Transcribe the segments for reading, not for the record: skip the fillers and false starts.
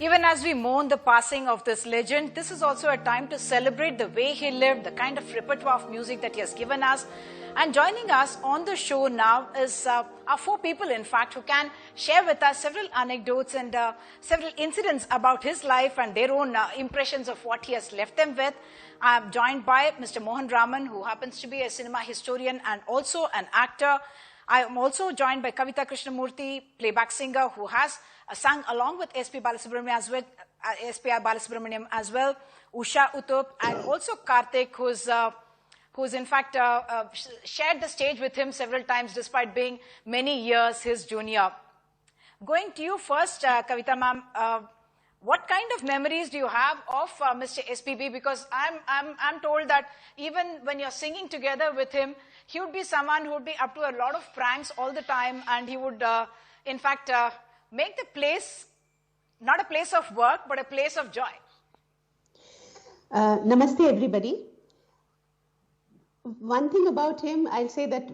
Even as we mourn the passing of this legend, this is also a time to celebrate the way he lived, the kind of repertoire of music that he has given us. And joining us on the show now is our four people, in fact, who can share with us several anecdotes and several incidents about his life and their own impressions of what he has left them with. I'm joined by Mr. Mohan Raman, who happens to be a cinema historian and also an actor. I am also joined by Kavita Krishnamurthy, playback singer, who has sung along with S.P. Balasubramaniam as well, Usha Uthup, and also Karthik, who's in fact shared the stage with him several times, despite being many years his junior. Going to you first, Kavita ma'am, what kind of memories do you have of Mr. SPB? Because I'm told that even when you're singing together with him, he would be someone who would be up to a lot of pranks all the time, and he would, in fact, make the place not a place of work, but a place of joy. Namaste, everybody. One thing about him, I'll say that,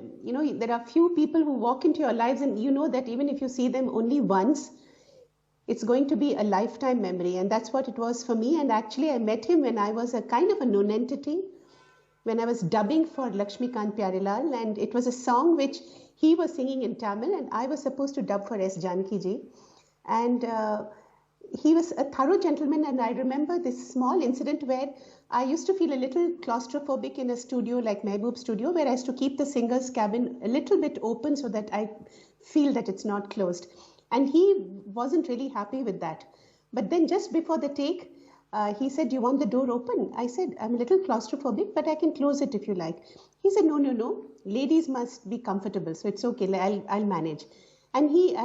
there are few people who walk into your lives and you know that even if you see them only once, it's going to be a lifetime memory. And that's what it was for me. And actually, I met him when I was a kind of a known entity, when I was dubbing for Lakshmikant Pyarelal. And it was a song which he was singing in Tamil and I was supposed to dub for S. Janaki ji. And he was a thorough gentleman. And I remember this small incident where I used to feel a little claustrophobic in a studio like Mehboob Studio, where I used to keep the singer's cabin a little bit open so that I feel that it's not closed. And he wasn't really happy with that. But then just before the take, he said, "Do you want the door open?" I said, "I'm a little claustrophobic, but I can close it if you like." He said, No. Ladies must be comfortable, so it's okay. I'll manage." And he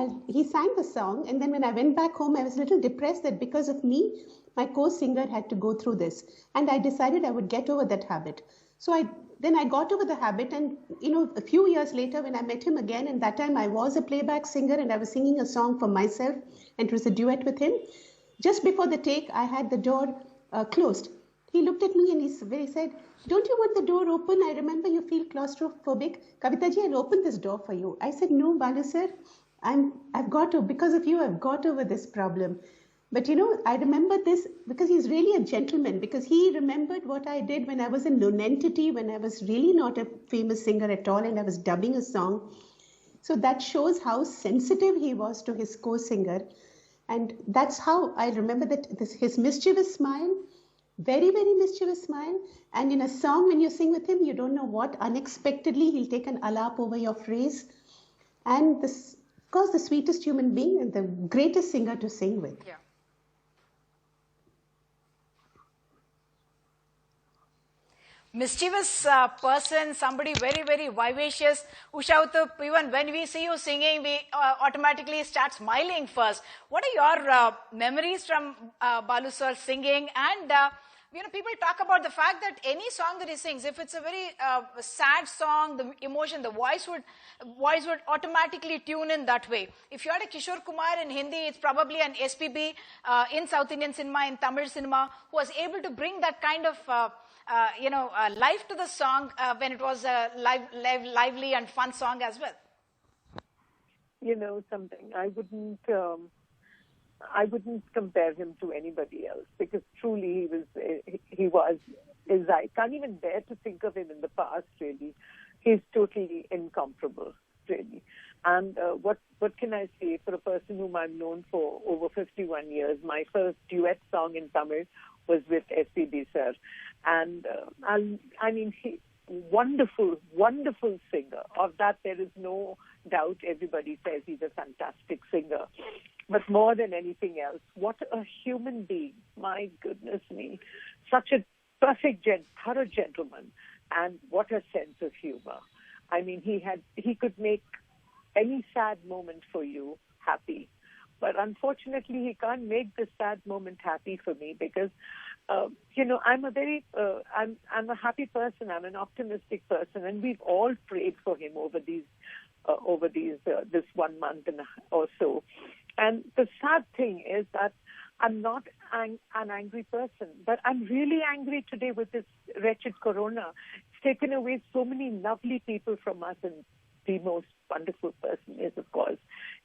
sang the song. And then when I went back home, I was a little depressed that because of me, my co-singer had to go through this. And I decided I would get over that habit. So I got over the habit. And, a few years later, when I met him again, and that time I was a playback singer and I was singing a song for myself, and it was a duet with him. Just before the take, I had the door closed. He looked at me and he said, "Don't you want the door open? I remember you feel claustrophobic. Kavita ji, I'll open this door for you." I said, "No, Balu sir, because of you, I've got over this problem." But I remember this because he's really a gentleman, because he remembered what I did when I was a known entity, when I was really not a famous singer at all and I was dubbing a song. So that shows how sensitive he was to his co-singer. And that's how I remember that his mischievous smile, very, very mischievous smile. And in a song, when you sing with him, you don't know what, unexpectedly, he'll take an alap over your phrase. And this, of course, the sweetest human being and the greatest singer to sing with. Yeah. Mischievous person, somebody very, very vivacious. Usha Uthup, even when we see you singing, we automatically start smiling first. What are your memories from Balu sir singing? And people talk about the fact that any song that he sings, if it's a very sad song, the emotion, the voice would automatically tune in that way. If you had a Kishore Kumar in Hindi, it's probably an SPB in South Indian cinema, in Tamil cinema, who was able to bring that kind of life to the song when it was a lively and fun song as well. Something, I wouldn't compare him to anybody else, because truly I can't even bear to think of him in the past, really. He's totally incomparable, really. And what can I say, for a person whom I've known for over 51 years, my first duet song in Tamil was with SPB sir. And wonderful, wonderful singer. Of that, there is no doubt. Everybody says he's a fantastic singer. But more than anything else, what a human being. My goodness me. Such a perfect, thorough gentleman. And what a sense of humor. He could make any sad moment for you happy. But unfortunately, he can't make the sad moment happy for me, because I'm a happy person. I'm an optimistic person, and we've all prayed for him over this 1 month or so. And the sad thing is that I'm not an angry person, but I'm really angry today with this wretched corona. It's taken away so many lovely people from us, and the most wonderful person is, of course,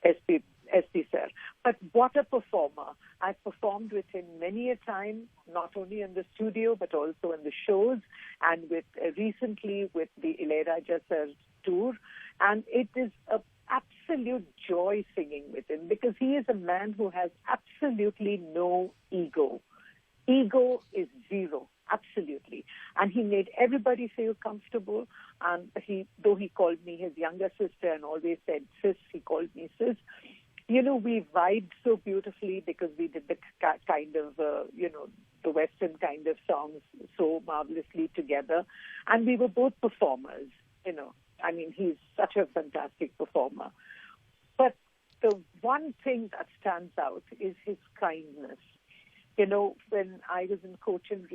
SP sir. But what a performer. I've performed with him many a time, not only in the studio, but also in the shows, and with recently with the Ilayaraja sir tour. And it is an absolute joy singing with him, because he is a man who has absolutely no ego. Ego is zero. Absolutely. And he made everybody feel comfortable. And though he called me his younger sister and always said sis, he called me sis. You know, we vibed so beautifully because we did the kind of, the Western kind of songs so marvelously together. And we were both performers, you know. I mean, he's such a fantastic performer. But the one thing that stands out is his kindness. You know, when I was in Cochin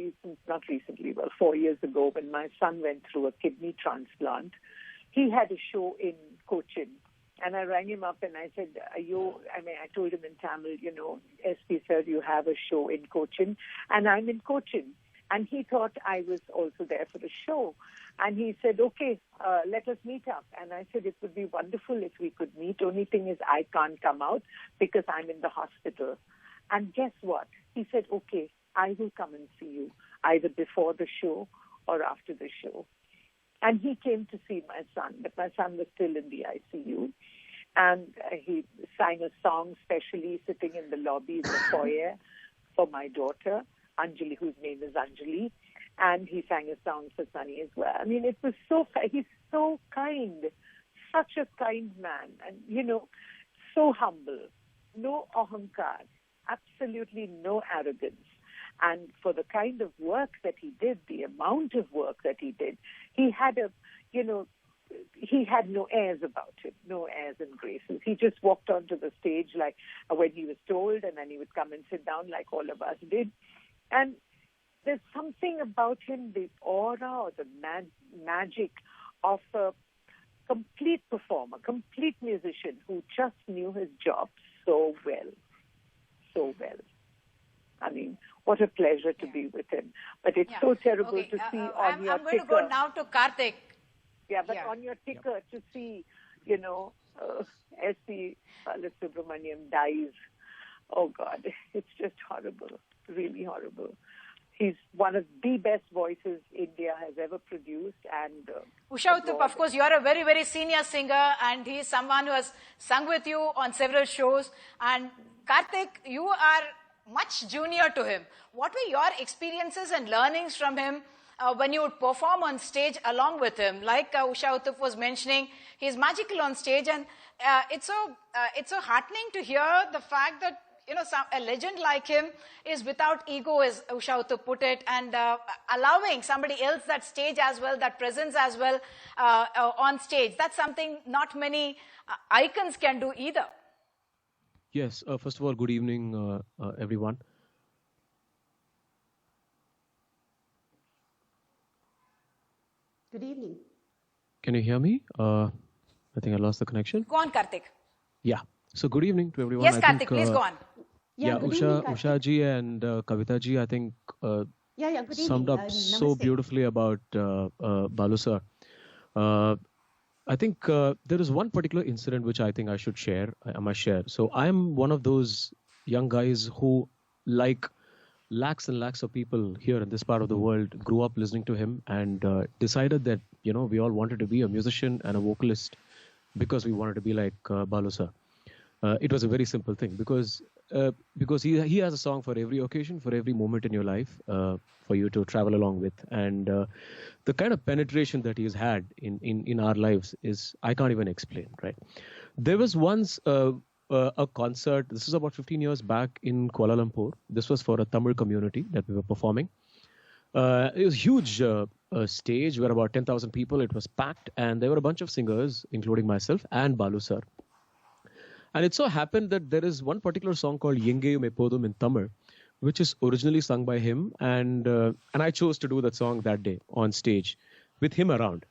not recently, 4 years ago, when my son went through a kidney transplant, he had a show in Cochin. And I rang him up and I said, I told him in Tamil, you know, SP sir, you have a show in Cochin. And I'm in Cochin. And he thought I was also there for the show. And he said, okay, let us meet up. And I said, it would be wonderful if we could meet. Only thing is I can't come out because I'm in the hospital. And guess what? He said, okay, I will come and see you, either before the show or after the show. And he came to see my son, but my son was still in the ICU. And he sang a song specially sitting in the lobby in the foyer for my daughter, Anjali, whose name is Anjali. And he sang a song for Sunny as well. I mean, it was he's so kind, such a kind man. And, you know, so humble, no ahankar. Absolutely no arrogance. And for the kind of work that he did, the amount of work that he did, he had he had no airs about him, no airs and graces. He just walked onto the stage like when he was told, and then he would come and sit down like all of us did. And there's something about him, the aura or the magic of a complete performer, complete musician who just knew his job so well. So well. I mean, what a pleasure to be with him. But it's so terrible to see on your ticker. I'm going to go now to Karthik. Yeah, but on your ticker to see, you know, S.P. Balasubramaniam dies. Oh, God, it's just horrible, really horrible. He's one of the best voices India has ever produced. And Usha Uthup, of course, you are a very, very senior singer, and he is someone who has sung with you on several shows. And Karthik, you are much junior to him. What were your experiences and learnings from him when you would perform on stage along with him? Like Usha Uthup was mentioning, he's magical on stage, and it's so heartening to hear the fact that, you know, a legend like him is without ego, as Usha Uthup put it, and allowing somebody else that stage as well, that presence as well on stage. That's something not many icons can do either. Yes, first of all, good evening, everyone. Good evening. Can you hear me? I think I lost the connection. Go on, Karthik. Yeah. So good evening to everyone. Yes, Karthik, please go on. Yeah, good evening, Karthik. Usha ji and Kavita ji, I think good summed up so beautifully about Balu sir. I think there is one particular incident which I think I should share. I must share. So I am one of those young guys who, like lakhs and lakhs of people here in this part of the world, grew up listening to him and decided that, you know, we all wanted to be a musician and a vocalist because we wanted to be like Balu sir. It was a very simple thing because he has a song for every occasion, for every moment in your life, for you to travel along with. And the kind of penetration that he's had in our lives is, I can't even explain, right? There was once a concert, this is about 15 years back in Kuala Lumpur. This was for a Tamil community that we were performing. It was a huge stage where about 10,000 people, it was packed, and there were a bunch of singers, including myself and Balu sir. And it so happened that there is one particular song called Yengeyum Epodum in Tamil, which is originally sung by him. And I chose to do that song that day on stage with him around,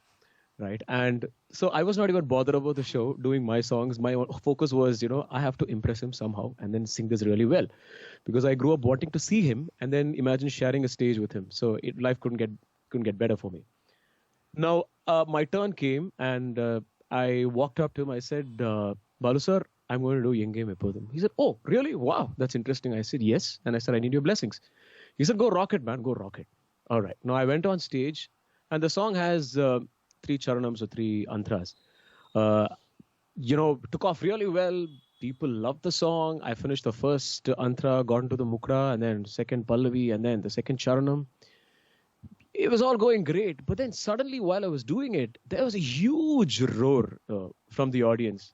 right? And so I was not even bothered about the show, doing my songs. My focus was, you know, I have to impress him somehow and then sing this really well. Because I grew up wanting to see him and then imagine sharing a stage with him. So life couldn't get better for me. Now, my turn came, and I walked up to him. I said, Balu sir, I'm going to do Yenge Epodum. He said, oh, really? Wow, that's interesting. I said, yes. And I said, I need your blessings. He said, go rock it, man. Go rock it. All right. Now I went on stage, and the song has 3 charanams or 3 antras. Took off really well. People loved the song. I finished the first antra, got into the mukra, and then second pallavi, and then the second charanam. It was all going great. But then suddenly, while I was doing it, there was a huge roar from the audience.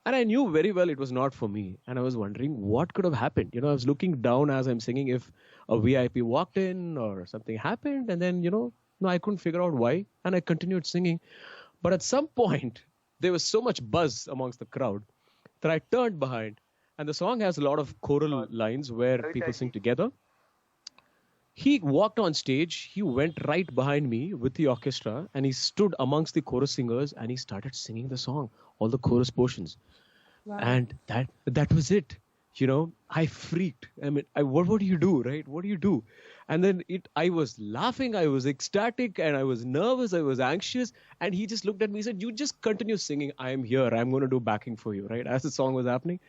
And I knew very well it was not for me. And I was wondering what could have happened. I was looking down as I'm singing if a VIP walked in or something happened. And then, no, I couldn't figure out why. And I continued singing. But at some point, there was so much buzz amongst the crowd that I turned behind. And the song has a lot of choral lines where people sing together. He walked on stage. He went right behind me with the orchestra. And he stood amongst the chorus singers. And he started singing the song, all the chorus portions. Wow. And that was it. I freaked. I mean, what do you do, right? What do you do? And then I was laughing, I was ecstatic, and I was nervous, I was anxious. And he just looked at me and said, you just continue singing. I am here. I'm going to do backing for you, right? As the song was happening.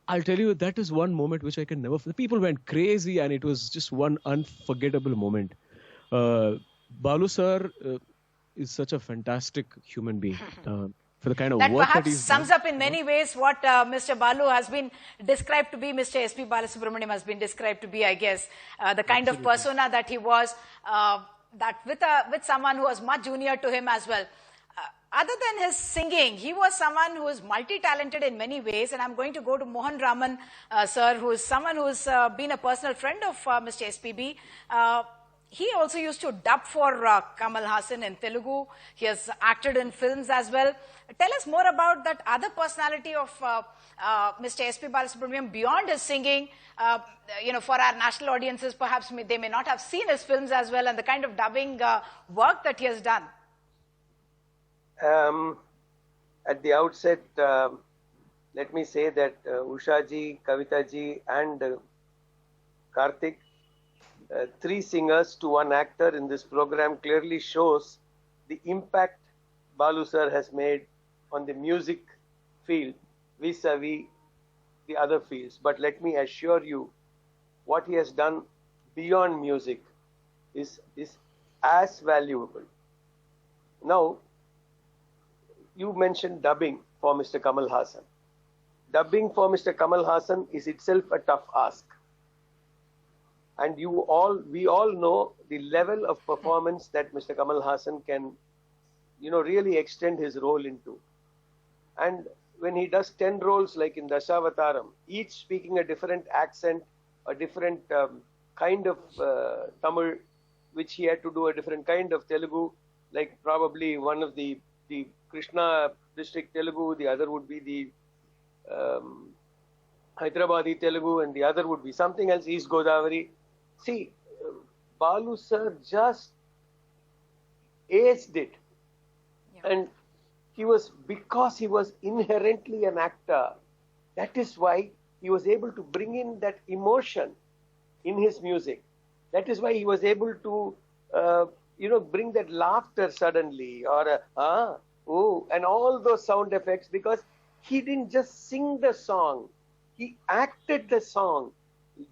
I'll tell you, that is one moment which I can never forget. People went crazy, and it was just one unforgettable moment. Balu sir is such a fantastic human being. For the kind of that work perhaps that he's sums done. up in many ways what Mr. Balu has been described to be, Mr. S.P. Balasubramaniam has been described to be, I guess, the kind of persona that he was, that with someone who was much junior to him as well. Other than his singing, he was someone who is multi-talented in many ways, and I'm going to go to Mohan Raman, sir, who is someone who's been a personal friend of Mr. SPB. He also used to dub for Kamal Haasan in Telugu. He has acted in films as well. Tell us more about that other personality of Mr. S.P. Balasubramaniam beyond his singing. For our national audiences, perhaps they may not have seen his films as well, and the kind of dubbing work that he has done. At the outset, let me say that Usha ji, Kavita ji, and Karthik, 3 singers to 1 actor in this program clearly shows the impact Balu sir has made on the music field vis-a-vis the other fields. But let me assure you, what he has done beyond music is as valuable. Now, you mentioned dubbing for Mr. Kamal Haasan. Dubbing for Mr. Kamal Haasan is itself a tough ask. And we all know the level of performance that Mr. Kamal Haasan can, really extend his role into. And when he does 10 roles like in Dashavataram, each speaking a different accent, a different kind of Tamil, which he had to do a different kind of Telugu, like probably one of the Krishna district Telugu, the other would be the Hyderabadi Telugu, and the other would be something else, East Godavari. See, Balu sir just aced it. Yeah. And because he was inherently an actor, that is why he was able to bring in that emotion in his music. That is why he was able to, bring that laughter suddenly, or oh, and all those sound effects, because he didn't just sing the song, he acted the song,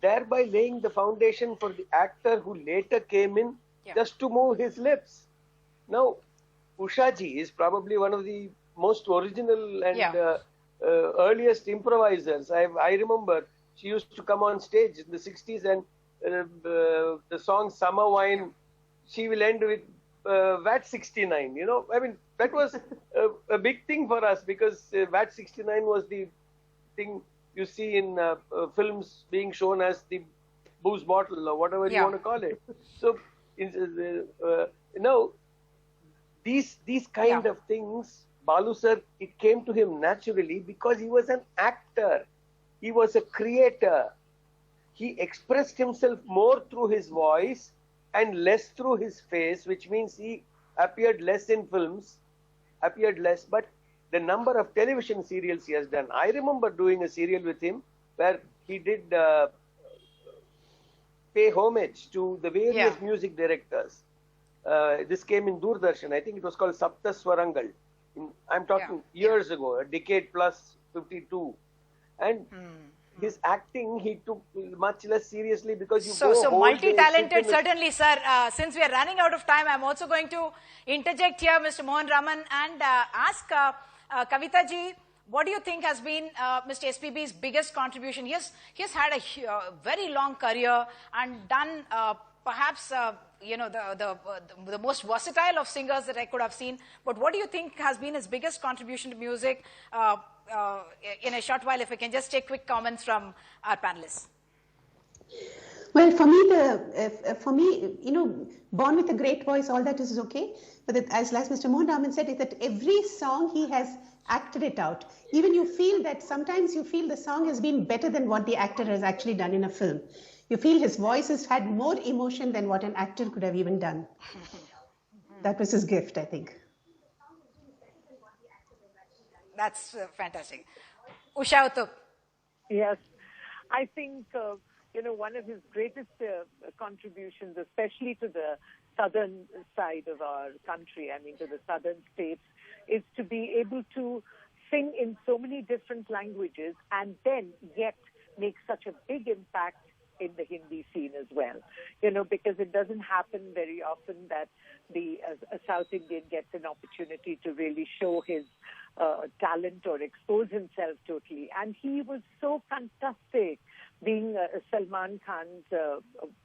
thereby laying the foundation for the actor who later came in just to move his lips. Now, Usha ji is probably one of the most original and earliest improvisers. I remember she used to come on stage in the 60s, and the song Summer Wine, she will end with VAT 69. That was a big thing for us, because VAT 69 was the thing you see in films being shown as the booze bottle or whatever you want to call it. So, these kind of things, Balu sir, it came to him naturally because he was an actor. He was a creator. He expressed himself more through his voice and less through his face, which means he appeared less in films, but the number of television serials he has done. I remember doing a serial with him where he did pay homage to the various music directors. This came in Doordarshan. I think it was called Sapta Swarangal. I'm talking years ago, a decade plus, 52. And his acting, he took much less seriously because you go So whole day, sit multi-talented, in the- certainly, sir. Since we are running out of time, I'm also going to interject here, Mr. Mohan Raman, and ask Kavita ji, what do you think has been Mr. SPB's biggest contribution? He has had a very long career and done perhaps you know, the most versatile of singers that I could have seen. But what do you think has been his biggest contribution to music? In a short while, if we can just take quick comments from our panelists. Well, for me, you know, born with a great voice, all that is okay. But as Mr. Mohan Raman said, is that every song he has acted it out. Even you feel that sometimes you feel the song has been better than what the actor has actually done in a film. You feel his voice has had more emotion than what an actor could have even done. That was his gift, I think. That's fantastic. Usha Uttup. Yes, I think, you know, one of his greatest contributions, especially to the southern side of our country, I mean, to the southern states, is to be able to sing in so many different languages and then yet make such a big impact in the Hindi scene as well. You know, because it doesn't happen very often that a South Indian gets an opportunity to really show his talent or expose himself totally. And he was so fantastic, being Salman Khan's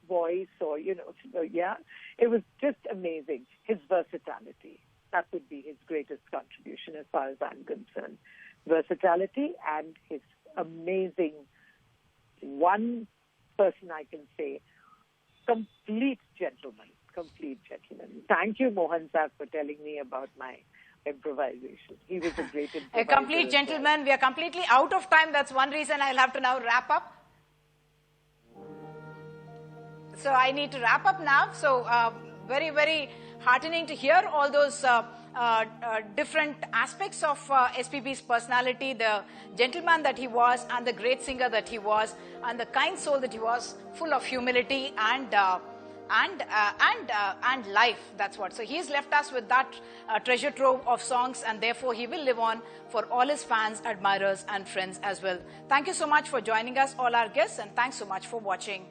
voice, or, you know, it was just amazing. His versatility, that would be his greatest contribution as far as I'm concerned. Versatility and his amazing, one person I can say, complete gentleman. Thank you, Mohan sir, for telling me about my improvisation. He was a great improviser. A complete gentleman. We are completely out of time. That's one reason I'll have to now wrap up. So I need to wrap up now. So very, very heartening to hear all those different aspects of SPB's personality, the gentleman that he was and the great singer that he was and the kind soul that he was, full of humility and life. That's what. So he's left us with that treasure trove of songs, and therefore he will live on for all his fans, admirers and friends as well. Thank you so much for joining us, all our guests, and thanks so much for watching.